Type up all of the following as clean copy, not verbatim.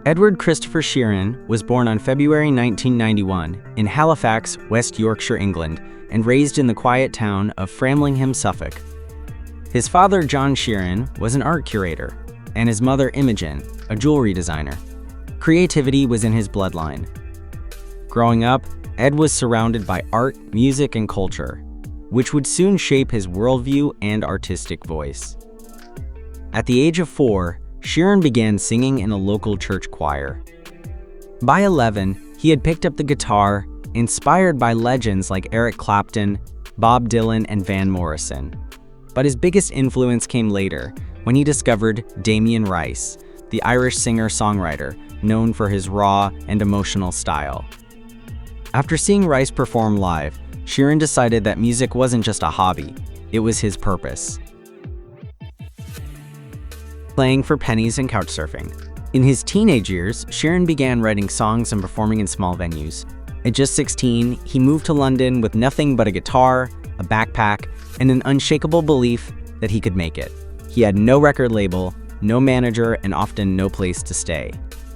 Edward Christopher Sheeran was born on February 1991 in Halifax, West Yorkshire, England, and raised in the quiet town of Framlingham, Suffolk. His father, John Sheeran, was an art curator, and his mother, Imogen, a jewelry designer. Creativity was in his bloodline. Growing up, Ed was surrounded by art, music, and culture, which would soon shape his worldview and artistic voice. At the age of 4, Sheeran began singing in a local church choir. By 11, he had picked up the guitar, inspired by legends like Eric Clapton, Bob Dylan, and Van Morrison. But his biggest influence came later, when he discovered Damien Rice, the Irish singer-songwriter known for his raw and emotional style. After seeing Rice perform live, Sheeran decided that music wasn't just a hobby, it was his purpose. Playing for pennies and couchsurfing. In his teenage years, Sheeran began writing songs and performing in small venues. At just 16, he moved to London with nothing but a guitar, a backpack, and an unshakable belief that he could make it. He had no record label, no manager, and often no place to stay.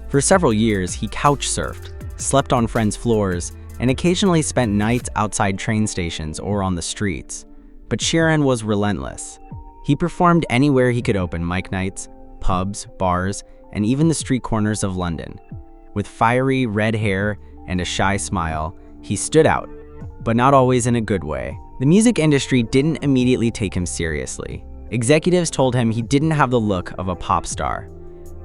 For several years, he couch surfed, slept on friends' floors, and occasionally spent nights outside train stations or on the streets. But Sheeran was relentless. He performed anywhere he could open mic nights, pubs, bars, and even the street corners of London. With fiery red hair and a shy smile, he stood out, but not always in a good way. The music industry didn't immediately take him seriously. Executives told him he didn't have the look of a pop star.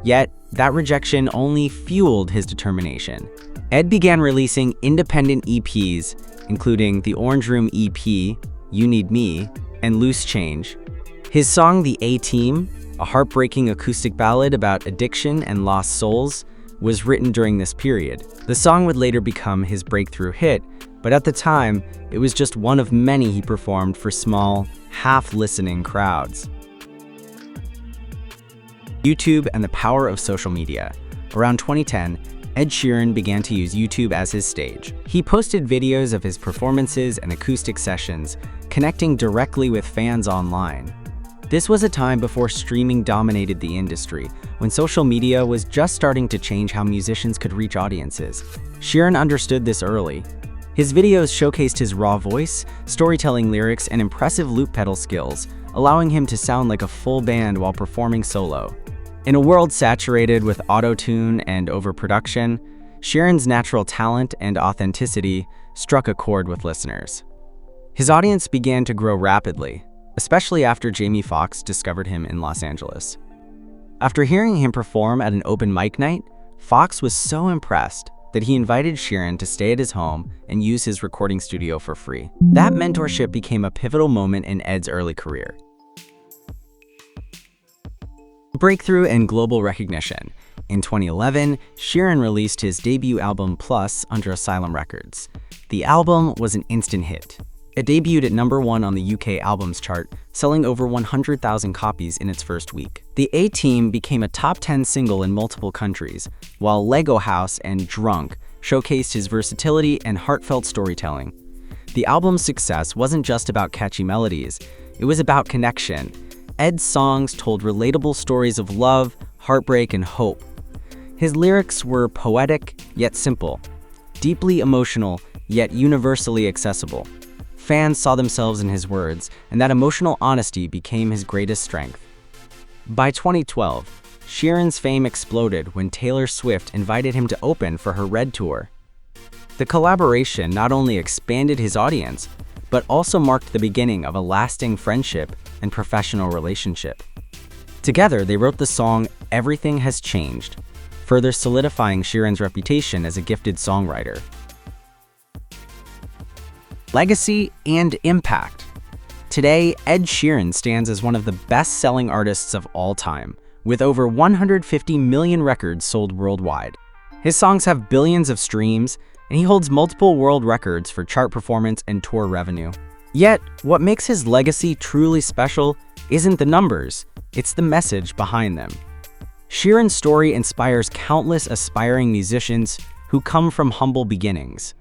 Yet, that rejection only fueled his determination. Ed began releasing independent EPs, including the Orange Room EP, You Need Me, and Loose Change. His song The A-Team, a heartbreaking acoustic ballad about addiction and lost souls, was written during this period. The song would later become his breakthrough hit, but at the time, it was just one of many he performed for small, half-listening crowds. YouTube and the power of social media. Around 2010, Ed Sheeran began to use YouTube as his stage. He posted videos of his performances and acoustic sessions, connecting directly with fans online. This was a time before streaming dominated the industry, when social media was just starting to change how musicians could reach audiences. Sheeran understood this early. His videos showcased his raw voice, storytelling lyrics, and impressive loop pedal skills, allowing him to sound like a full band while performing solo. In a world saturated with auto-tune and overproduction, Sheeran's natural talent and authenticity struck a chord with listeners. His audience began to grow rapidly, especially after Jamie Foxx discovered him in Los Angeles. After hearing him perform at an open mic night, Foxx was so impressed that he invited Sheeran to stay at his home and use his recording studio for free. That mentorship became a pivotal moment in Ed's early career. Breakthrough and global recognition. In 2011, Sheeran released his debut album Plus under Asylum Records. The album was an instant hit. It debuted at #1 on the UK Albums Chart, selling over 100,000 copies in its first week. The A-Team became a top 10 single in multiple countries, while Lego House and Drunk showcased his versatility and heartfelt storytelling. The album's success wasn't just about catchy melodies, it was about connection. Ed's songs told relatable stories of love, heartbreak, and hope. His lyrics were poetic, yet simple, deeply emotional, yet universally accessible. Fans saw themselves in his words, and that emotional honesty became his greatest strength. By 2012, Sheeran's fame exploded when Taylor Swift invited him to open for her Red Tour. The collaboration not only expanded his audience, but also marked the beginning of a lasting friendship and professional relationship. Together, they wrote the song Everything Has Changed, further solidifying Sheeran's reputation as a gifted songwriter. Legacy and impact. Today, Ed Sheeran stands as one of the best-selling artists of all time, with over 150 million records sold worldwide. His songs have billions of streams, and he holds multiple world records for chart performance and tour revenue. Yet, what makes his legacy truly special isn't the numbers, it's the message behind them. Sheeran's story inspires countless aspiring musicians who come from humble beginnings.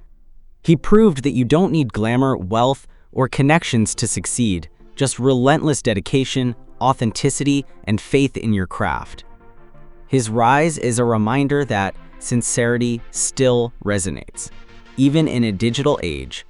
He proved that you don't need glamour, wealth, or connections to succeed, just relentless dedication, authenticity, and faith in your craft. His rise is a reminder that sincerity still resonates. Even in a digital age,